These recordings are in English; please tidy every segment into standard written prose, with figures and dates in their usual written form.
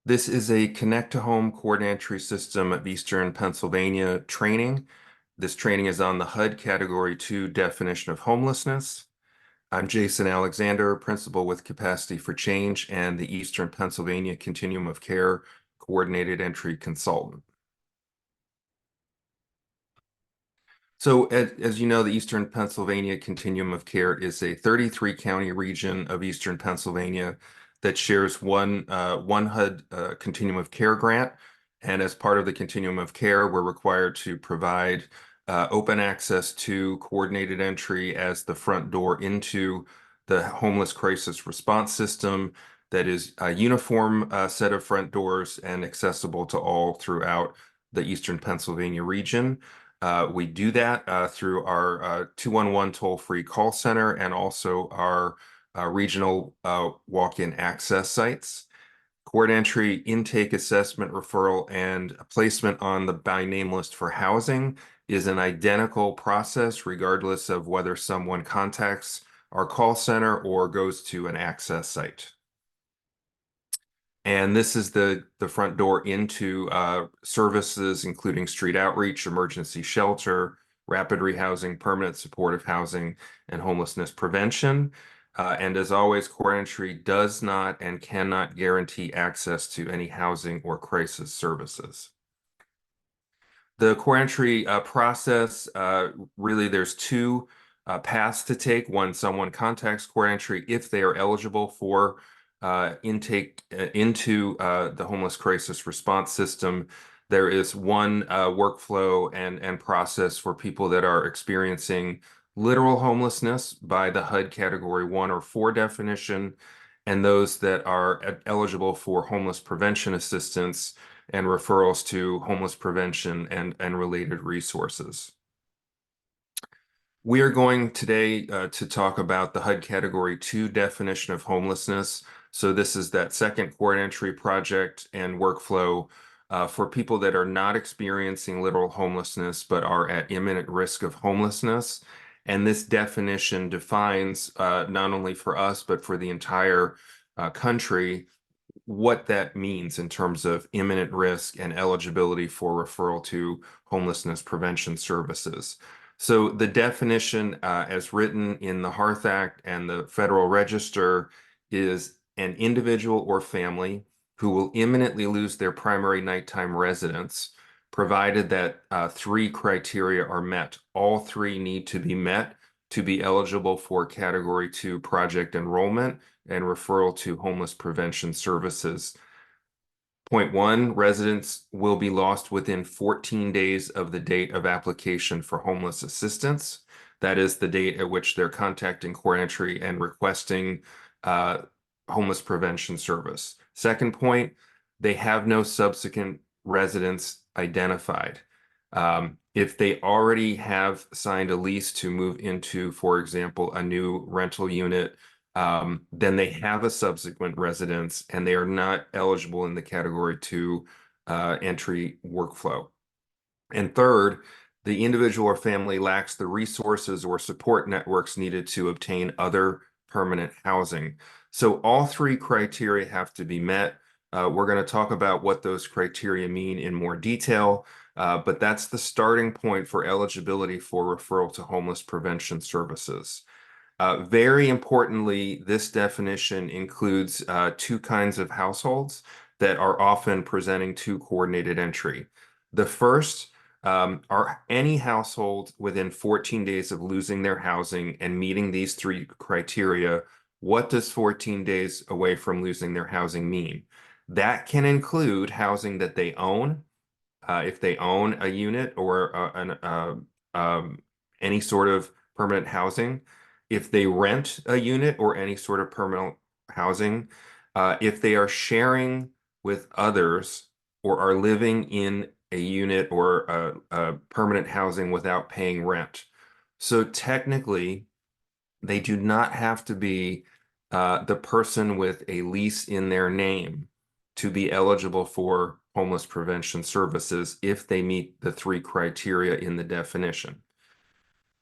This is a Connect to Home Coordinatory System of Eastern Pennsylvania training. This training is on the HUD Category 2 definition of homelessness. I'm Jason Alexander, Principal with Capacity for Change and the Eastern Pennsylvania Continuum of Care Coordinated Entry Consultant. So as you know, the Eastern Pennsylvania Continuum of Care is a 33 county region of Eastern Pennsylvania that shares one HUD Continuum of Care grant. And as part of the Continuum of Care, we're required to provide open access to coordinated entry as the front door into the homeless crisis response system that is a uniform set of front doors and accessible to all throughout the Eastern Pennsylvania region. We do that through our 211 toll-free call center and also our regional walk-in access sites. Court entry, intake, assessment, referral, and placement on the by name list for housing is an identical process regardless of whether someone contacts our call center or goes to an access site. And this is the front door into services, including street outreach, emergency shelter, rapid rehousing, permanent supportive housing, and homelessness prevention. And as always, court entry does not and cannot guarantee access to any housing or crisis services. The core entry process, really there's two paths to take. One, someone contacts core entry if they are eligible for intake into the homeless crisis response system. There is one workflow and process for people that are experiencing literal homelessness by the HUD Category 1 or 4 definition, and those that are eligible for homeless prevention assistance and referrals to homeless prevention and related resources. We are going today to talk about the HUD Category 2 definition of homelessness. So this is that second court entry project and workflow for people that are not experiencing literal homelessness but are at imminent risk of homelessness. And this definition defines not only for us but for the entire country what that means in terms of imminent risk and eligibility for referral to homelessness prevention services. So the definition as written in the Hearth Act and the Federal Register is an individual or family who will imminently lose their primary nighttime residence, provided that three criteria are met. All three need to be met to be eligible for Category 2 project enrollment and referral to homeless prevention services. Point one, residents will be lost within 14 days of the date of application for homeless assistance. That is the date at which they're contacting court entry and requesting homeless prevention service. Second point, they have no subsequent residents identified. If they already have signed a lease to move into, for example, a new rental unit, then they have a subsequent residence and they are not eligible in the Category 2 entry workflow. And third, the individual or family lacks the resources or support networks needed to obtain other permanent housing. So all three criteria have to be met. We're going to talk about what those criteria mean in more detail, but that's the starting point for eligibility for referral to homeless prevention services. Very importantly, this definition includes two kinds of households that are often presenting to coordinated entry. The first are any household within 14 days of losing their housing and meeting these three criteria. What does 14 days away from losing their housing mean? That can include housing that they own, if they own a unit or any sort of permanent housing, if they rent a unit or any sort of permanent housing, if they are sharing with others or are living in a unit or a permanent housing without paying rent. So technically, they do not have to be the person with a lease in their name to be eligible for homeless prevention services if they meet the three criteria in the definition.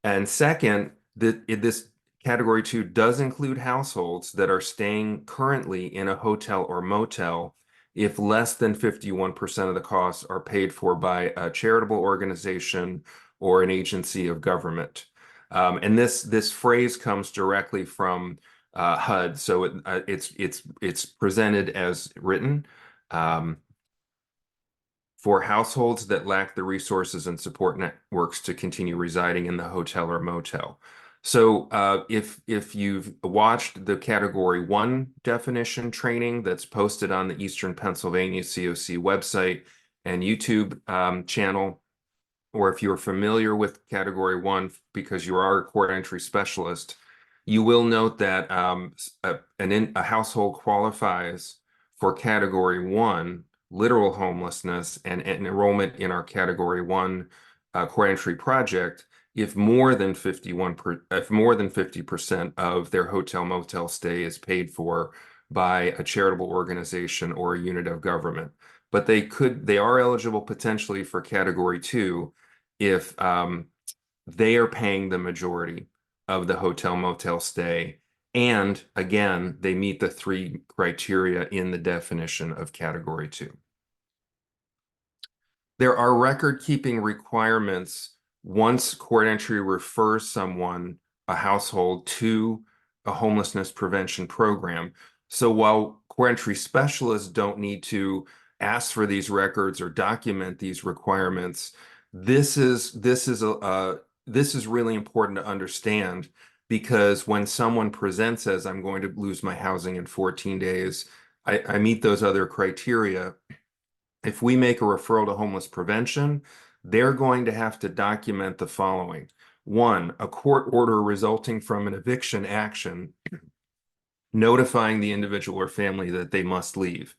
And second, this Category 2 does include households that are staying currently in a hotel or motel if less than 51% of the costs are paid for by a charitable organization or an agency of government. And this phrase comes directly from HUD, so it's presented as written. Um, for households that lack the resources and support networks to continue residing in the hotel or motel. So if you've watched the Category 1 definition training that's posted on the Eastern Pennsylvania CoC website and YouTube channel, or if you're familiar with Category 1 because you are a court entry specialist, you will note that a household qualifies for Category 1 literal homelessness and enrollment in our Category 1 court entry project if more than 50% of their hotel motel stay is paid for by a charitable organization or a unit of government. But they are eligible potentially for Category 2 if they are paying the majority of the hotel motel stay. And again, they meet the three criteria in the definition of Category 2. There are record-keeping requirements once court entry refers someone, a household, to a homelessness prevention program. So while court entry specialists don't need to ask for these records or document these requirements, this is really important to understand, because when someone presents as I'm going to lose my housing in 14 days, I meet those other criteria. If we make a referral to homeless prevention, they're going to have to document the following. One, a court order resulting from an eviction action notifying the individual or family that they must leave.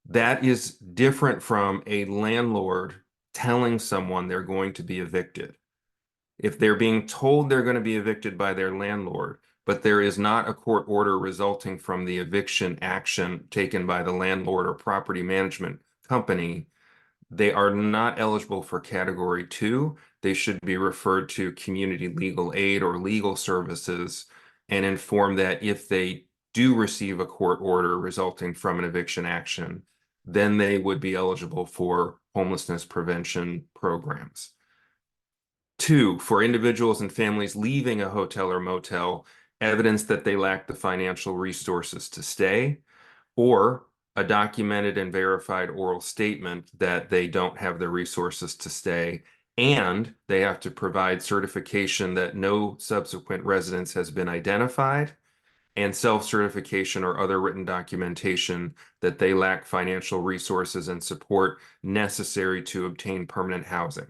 That is different from a landlord telling someone they're going to be evicted. If they're being told they're going to be evicted by their landlord, but there is not a court order resulting from the eviction action taken by the landlord or property management company, they are not eligible for Category 2. They should be referred to community legal aid or legal services and informed that if they do receive a court order resulting from an eviction action, then they would be eligible for homelessness prevention programs. 2, for individuals and families leaving a hotel or motel, evidence that they lack the financial resources to stay, or a documented and verified oral statement that they don't have the resources to stay, and they have to provide certification that no subsequent residence has been identified, and self-certification or other written documentation that they lack financial resources and support necessary to obtain permanent housing.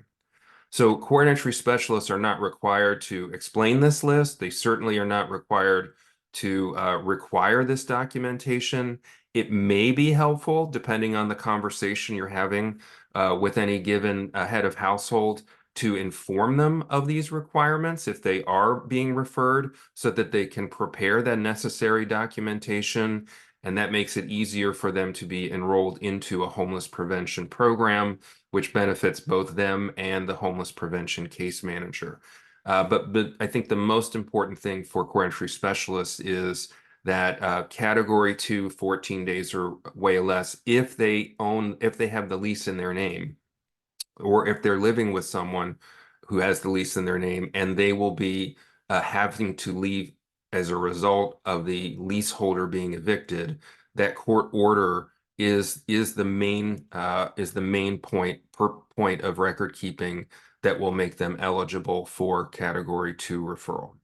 So court entry specialists are not required to explain this list. They certainly are not required to require this documentation. It may be helpful, depending on the conversation you're having with any given head of household, to inform them of these requirements if they are being referred, so that they can prepare that necessary documentation. And that makes it easier for them to be enrolled into a homeless prevention program, which benefits both them and the homeless prevention case manager. But I think the most important thing for court entry specialists is that Category 2, 14 days or way less, if they have the lease in their name, or if they're living with someone who has the lease in their name, and they will be having to leave as a result of the leaseholder being evicted, that court order is the main point of record keeping that will make them eligible for Category 2 referral.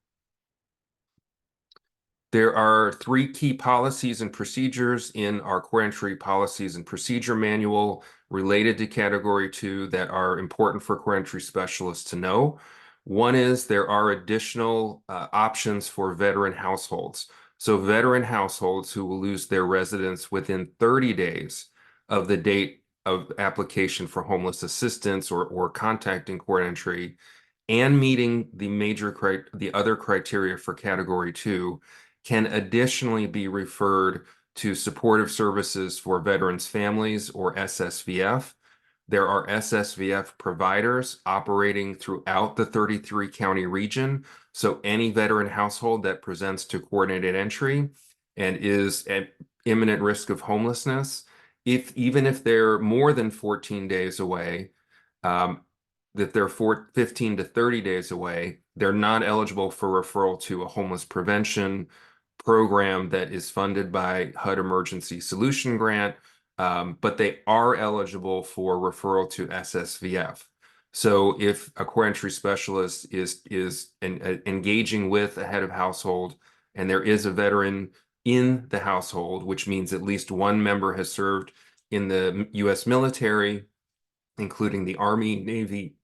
There are 3 key policies and procedures in our court entry policies and procedure manual related to Category 2 that are important for court entry specialists to know. One is there are additional options for veteran households. So veteran households who will lose their residence within 30 days of the date of application for homeless assistance or contacting court entry and meeting the other criteria for Category 2 can additionally be referred to supportive services for veterans' families, or SSVF. There are SSVF providers operating throughout the 33 county region. So any veteran household that presents to coordinated entry and is at imminent risk of homelessness even if they're more than 14 days away, um, that they're 15 to 30 days away, they're not eligible for referral to a homeless prevention program that is funded by HUD Emergency Solution Grant, but they are eligible for referral to SSVF. So if a core entry specialist is engaging with a head of household and there is a veteran in the household, which means at least one member has served in the U.S. military, including the Army, Navy,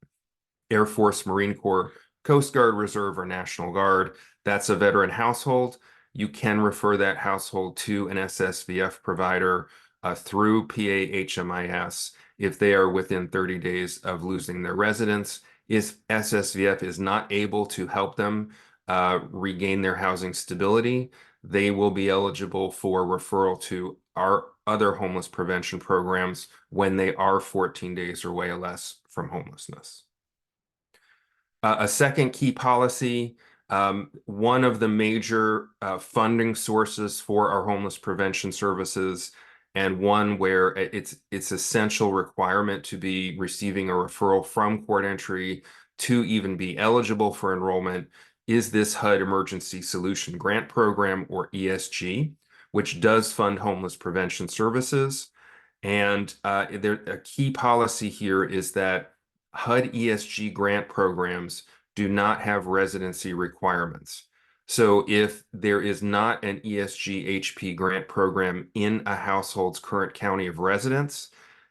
Air Force, Marine Corps, Coast Guard, Reserve, or National Guard. That's a veteran household. You can refer that household to an SSVF provider through PAHMIS if they are within 30 days of losing their residence. If SSVF is not able to help them regain their housing stability, they will be eligible for referral to our other homeless prevention programs when they are 14 days or way or less from homelessness. A second key policy, one of the major funding sources for our homeless prevention services, and one where it's essential requirement to be receiving a referral from court entry to even be eligible for enrollment, is this HUD Emergency Solution Grant Program, or ESG, which does fund homeless prevention services. And a key policy here is that HUD ESG grant programs do not have residency requirements. So if there is not an ESG HP grant program in a household's current county of residence,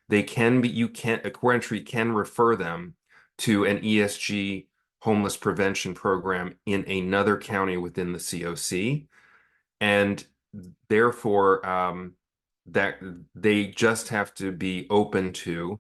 a core entry can refer them to an ESG homeless prevention program in another county within the CoC. And therefore, that they just have to be open to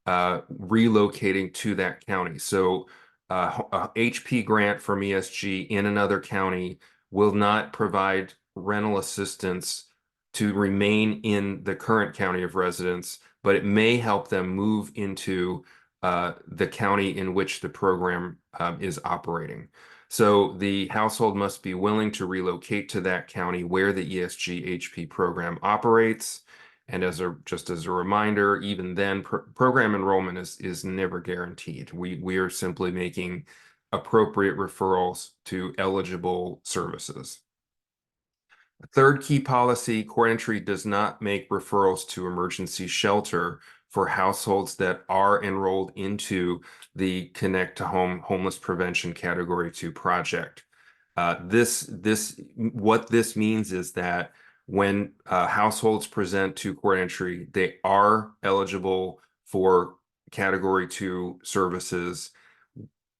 relocating to that county. So a HP grant from ESG in another county will not provide rental assistance to remain in the current county of residence, but it may help them move into the county in which the program is operating. So the household must be willing to relocate to that county where the ESG HP program operates. And just as a reminder, even then, program enrollment is never guaranteed. We are simply making appropriate referrals to eligible services. A third key policy, core entry does not make referrals to emergency shelter for households that are enrolled into the Connect to Home Homeless Prevention Category 2 project. What this means is that when households present to court entry, they are eligible for Category 2 services.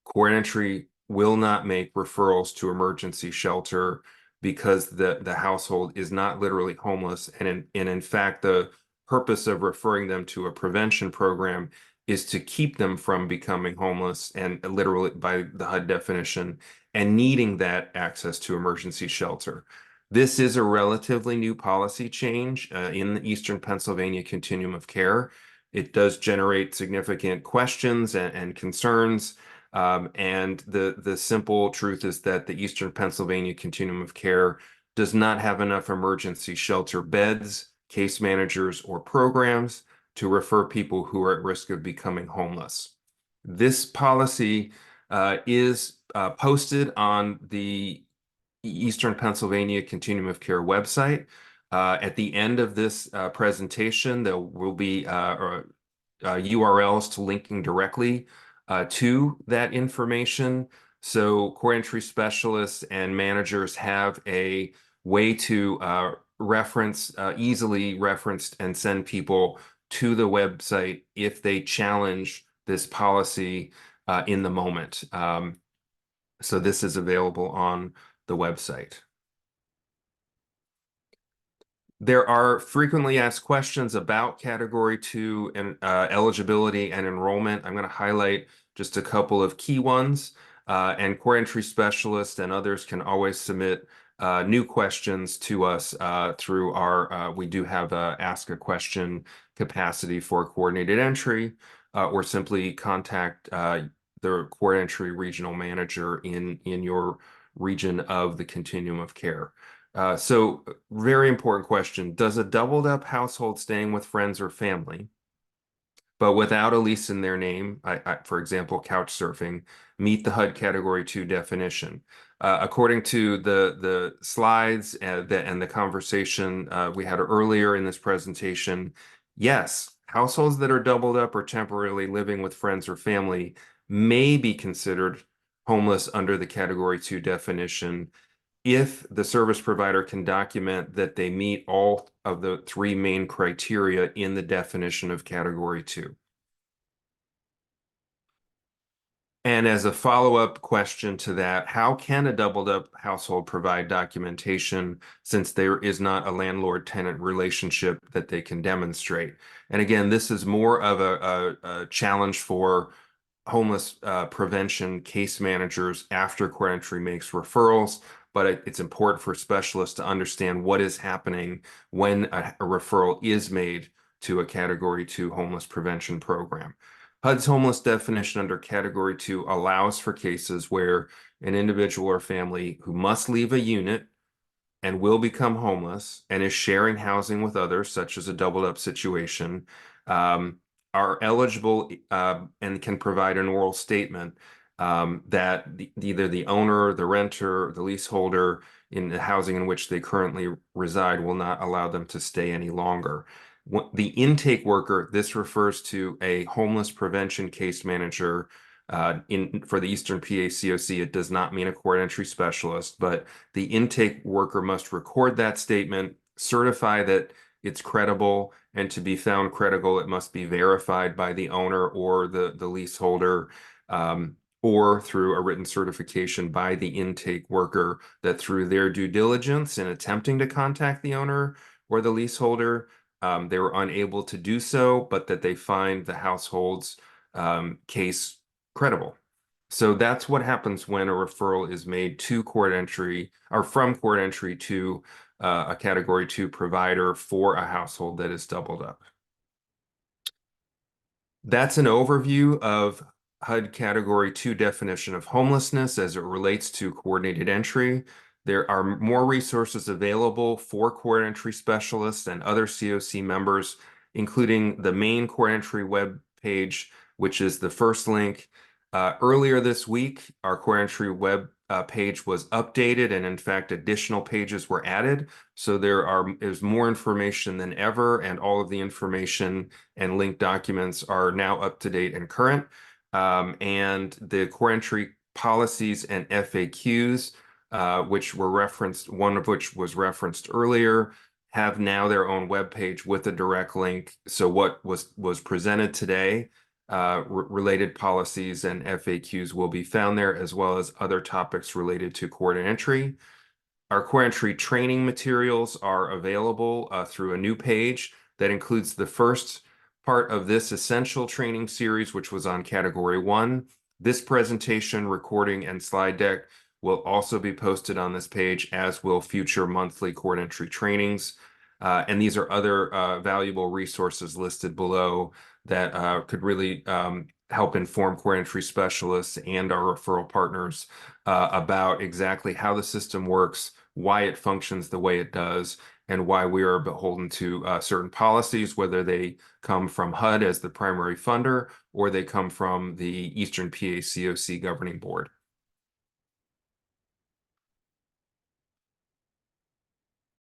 Court entry will not make referrals to emergency shelter because the household is not literally homeless. And in fact, the purpose of referring them to a prevention program is to keep them from becoming homeless, and literally by the HUD definition, and needing that access to emergency shelter. This is a relatively new policy change in the Eastern Pennsylvania continuum of care. It does generate significant questions and concerns. And the simple truth is that the Eastern Pennsylvania continuum of care does not have enough emergency shelter beds, case managers, or programs to refer people who are at risk of becoming homeless. This policy is posted on the Eastern Pennsylvania Continuum of Care website. At the end of this presentation, there will be URLs to linking directly to that information. So core entry specialists and managers have a way to easily reference and send people to the website if they challenge this policy in the moment. So this is available on the website. There are frequently asked questions about Category 2 and eligibility and enrollment. I'm going to highlight just a couple of key ones, and core entry specialists and others can always submit new questions to us through we do have a Ask a Question capacity for coordinated entry, or simply contact the core entry regional manager in your region of the continuum of care. So very important question. Does a doubled up household staying with friends or family, but without a lease in their name, for example, couch surfing, meet the HUD Category 2 definition? According to the slides and the conversation we had earlier in this presentation, yes, households that are doubled up or temporarily living with friends or family may be considered homeless under the Category 2 definition if the service provider can document that they meet all of the three main criteria in the definition of Category 2. And as a follow-up question to that, how can a doubled up household provide documentation since there is not a landlord-tenant relationship that they can demonstrate? And again, this is more of a challenge for homeless prevention case managers after court entry makes referrals, but it's important for specialists to understand what is happening when a referral is made to a Category 2 homeless prevention program. HUD's homeless definition under Category 2 allows for cases where an individual or family who must leave a unit and will become homeless and is sharing housing with others, such as a doubled up situation, are eligible and can provide an oral statement that either the owner, the renter, the leaseholder in the housing in which they currently reside will not allow them to stay any longer. The intake worker, this refers to a homeless prevention case manager for the Eastern PA CoC. It does not mean a court entry specialist, but the intake worker must record that statement, certify that it's credible, and to be found credible, it must be verified by the owner or the leaseholder, or through a written certification by the intake worker that through their due diligence in attempting to contact the owner or the leaseholder, they were unable to do so, but that they find the household's case credible. So that's what happens when a referral is made to court entry or from court entry to a Category 2 provider for a household that is doubled up. That's an overview of HUD Category 2 definition of homelessness as it relates to coordinated entry. There are more resources available for court entry specialists and other CoC members, including the main court entry web page, which is the first link. Earlier this week, our court entry web page was updated, and in fact, additional pages were added. So there's more information than ever, and all of the information and linked documents are now up to date and current. And the court entry policies and FAQs, which were referenced, one of which was referenced earlier, have now their own web page with a direct link. So what was presented today, related policies and FAQs will be found there, as well as other topics related to court entry. Our court entry training materials are available through a new page that includes the first part of this essential training series, which was on Category 1. This presentation, recording, and slide deck will also be posted on this page, as will future monthly court entry trainings. And these are other valuable resources listed below that could really help inform court entry specialists and our referral partners about exactly how the system works, why it functions the way it does, and why we are beholden to certain policies, whether they come from HUD as the primary funder or they come from the Eastern PA CoC Governing Board.